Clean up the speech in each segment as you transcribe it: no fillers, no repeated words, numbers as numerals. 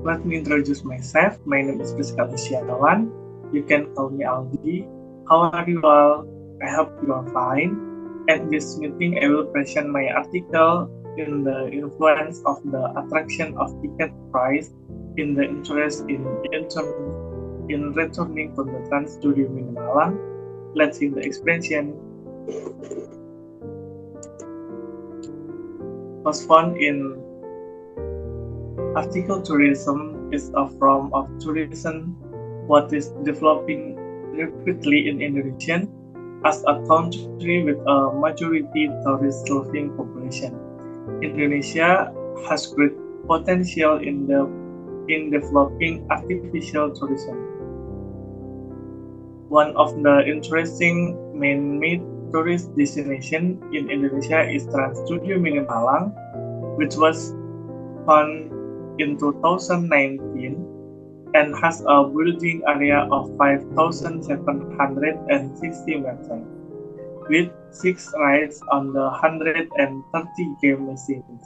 Let me introduce myself. My name is Friska Setiawan. You can call me Aldi. How are you all? I hope you are fine. At this meeting, I will present my article in the influence of the attraction of ticket price in the interest in returning to the Trans Studio in Malang. Let's see the explanation. Was found in article tourism is a form of tourism what is developing rapidly in Indonesia as a country with a majority tourist-loving population. Indonesia has great potential in developing artificial tourism. One of the interesting man-made tourist destinations in Indonesia is Trans Studio Mini Malang, which was found in 2019 and has a building area of 5,760 websites, with 6 rides on the 130 game machines,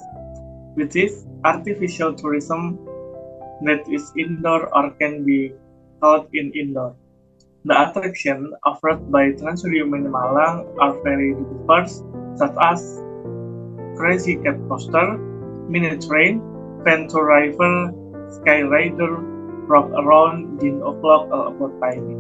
which is artificial tourism that is indoor or can be called in indoor. The attractions offered by Trans Studio Mini Malang are very diverse, such as Crazy Cat Coaster, Mini Train, Venture River, Sky Rider, Rock Around, Din O'Clock, about Tiny.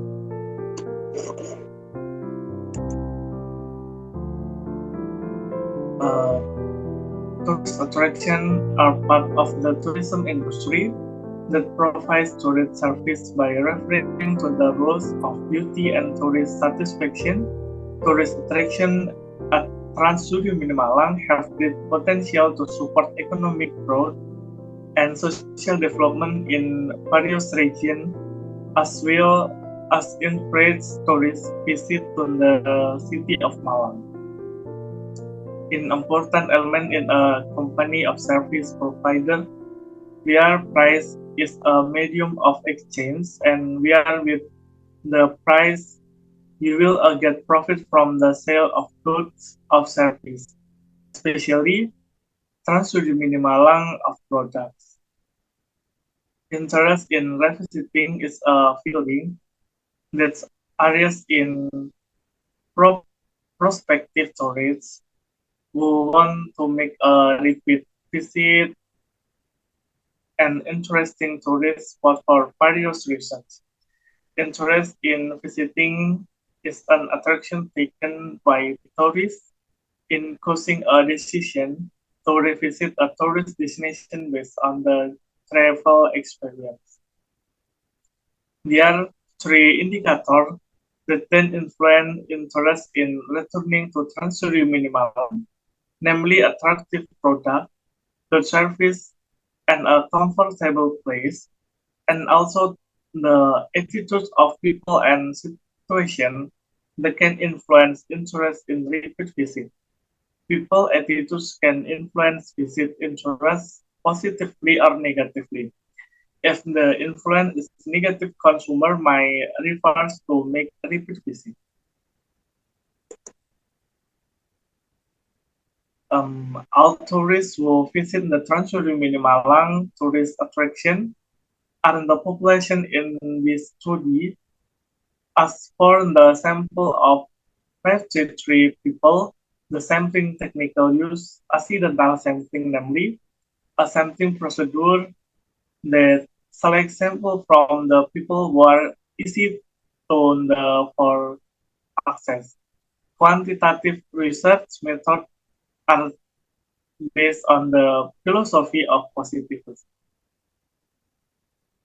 Tourist attractions are part of the tourism industry that provides tourist service by referring to the rules of beauty and tourist satisfaction. Tourist attractions at Trans Studio Mini Malang have great potential to support economic growth and social development in various regions, as well as encourage tourists visit to the city of Malang. An important element in a company of service provider, where price is a medium of exchange, and where with the price you will get profit from the sale of goods of service, especially Trans Studio Mini Malang of products. Interest in revisiting is a feeling that areas in prospective tourists who want to make a repeat visit an interesting tourist spot for various reasons. Interest in visiting is an attraction taken by tourists in causing a decision to revisit a tourist destination based on the travel experience. There are 3 indicators that then influence interest in returning to Trans Studio Mini Malang, namely attractive product, good service, and a comfortable place, and also the attitudes of people and situation that can influence interest in repeat visit. People attitudes can influence visit interest positively or negatively. If the influence is negative, consumer might reverse to make repeat visit. All tourists who visit the Trans Studio Mini Malang tourist attraction are the population in this study. As for the sample of 53 people, the sampling technical use accidental sampling, namely a sampling procedure that selects sample from the people who are easy to for access. Quantitative research methods are based on the philosophy of positivism,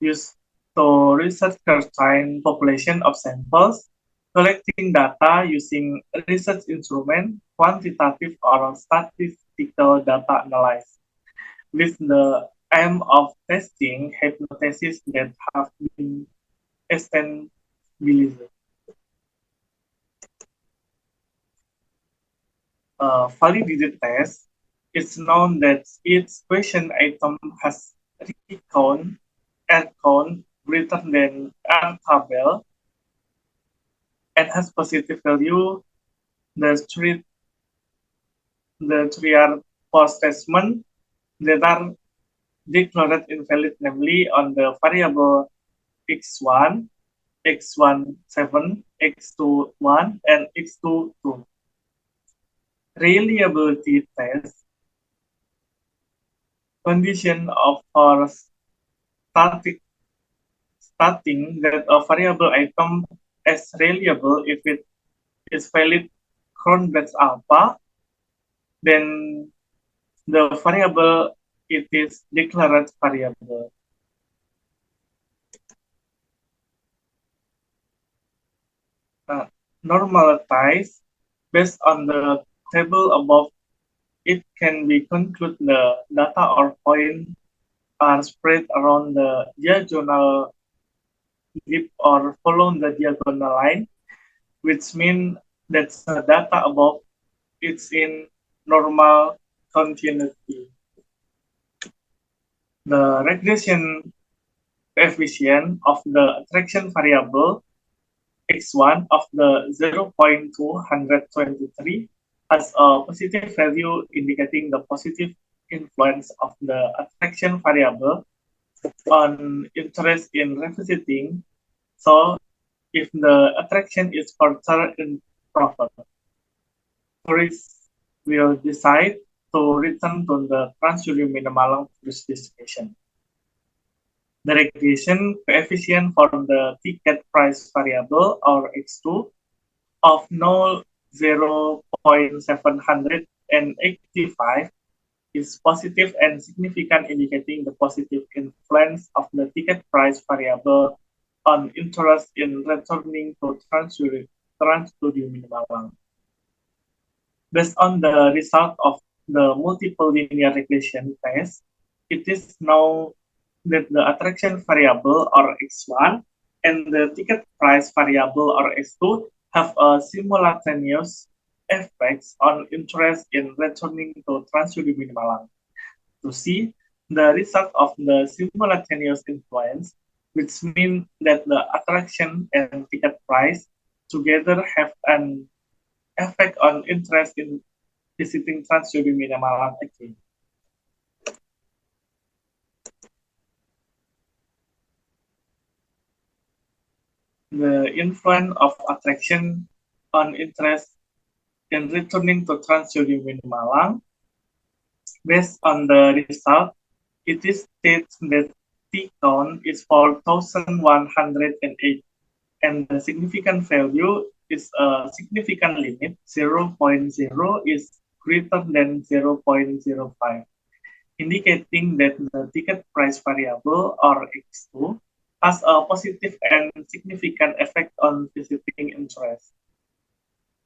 used to research certain population of samples, collecting data using research instrument, quantitative or statistical data analysis, with the aim of testing hypotheses that have been established. Validity test, it's known that each question item has R count greater than R tabel and has positive value. The three are post statement that are declared invalid namely on the variable x1, x17, x21, and x22. Reliability test condition of for stating that a variable item as reliable if it is valid Cronbach's alpha, then the variable it is declared variable. Uh, Normalized based on the table above, it can be concluded the data or points are spread around the diagonal dip or follow the diagonal line, which means that the data above is in normal continuity. The regression coefficient of the attraction variable x1 of the 0.223 has a positive value indicating the positive influence of the attraction variable on interest in revisiting. So if the attraction is further improper, tourists will decide to return to the Trans-Sudirman Malang tourist destination. The regression coefficient for the ticket price variable or x2 of 0.785 is positive and significant, indicating the positive influence of the ticket price variable on interest in returning to Trans-Studio Malang. Based on the result of the multiple linear regression test, it is known that the attraction variable or x1 and the ticket price variable or x2 have a simultaneous effects on interest in returning to Trans-Sudirman Malang. To see the result of the simultaneous influence, which means that the attraction and ticket price together have an effect on interest in visiting Trans-Sudirman Malang again. The influence of attraction on interest in returning to Trans-Sudirman Malang. Based on the result, it is stated that T count is 4,108 and the significant value is a significant limit. 0.0 is greater than 0.05, indicating that the ticket price variable or X2 has a positive and significant effect on visiting interest.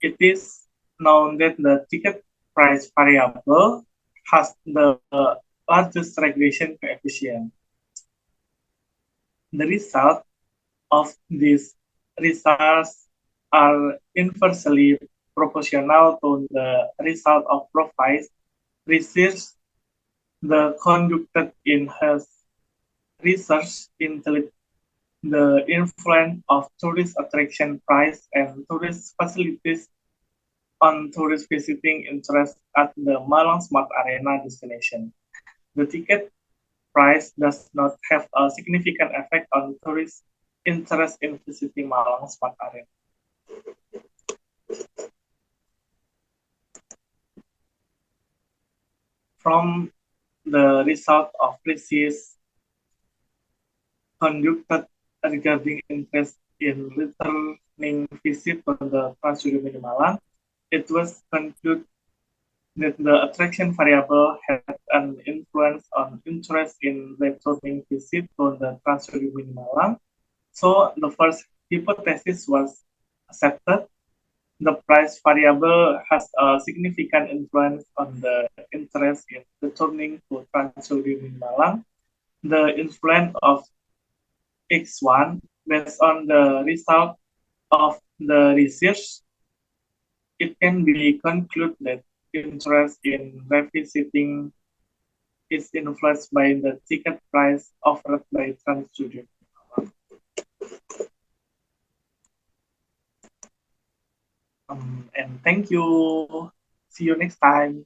It is known that the ticket price variable has the largest regression coefficient. The result of these results are inversely proportional to the result of profile research the conducted in his research into the influence of tourist attraction price and tourist facilities on tourist visiting interest at the Malang Smart Arena destination. The ticket price does not have a significant effect on tourist interest in visiting Malang Smart Arena. From the result of precise conducted regarding interest in returning visit to the Trans-Sudirman Malang, it was concluded that the attraction variable had an influence on interest in returning visit to the Trans-Sudirman Malang. So the first hypothesis was accepted. The price variable has a significant influence on the interest in returning to Trans-Sudirman Malang. The influence of X1 based on the result of the research, it can be concluded that interest in revisiting is influenced by the ticket price offered by TransStudio. And thank you. See you next time.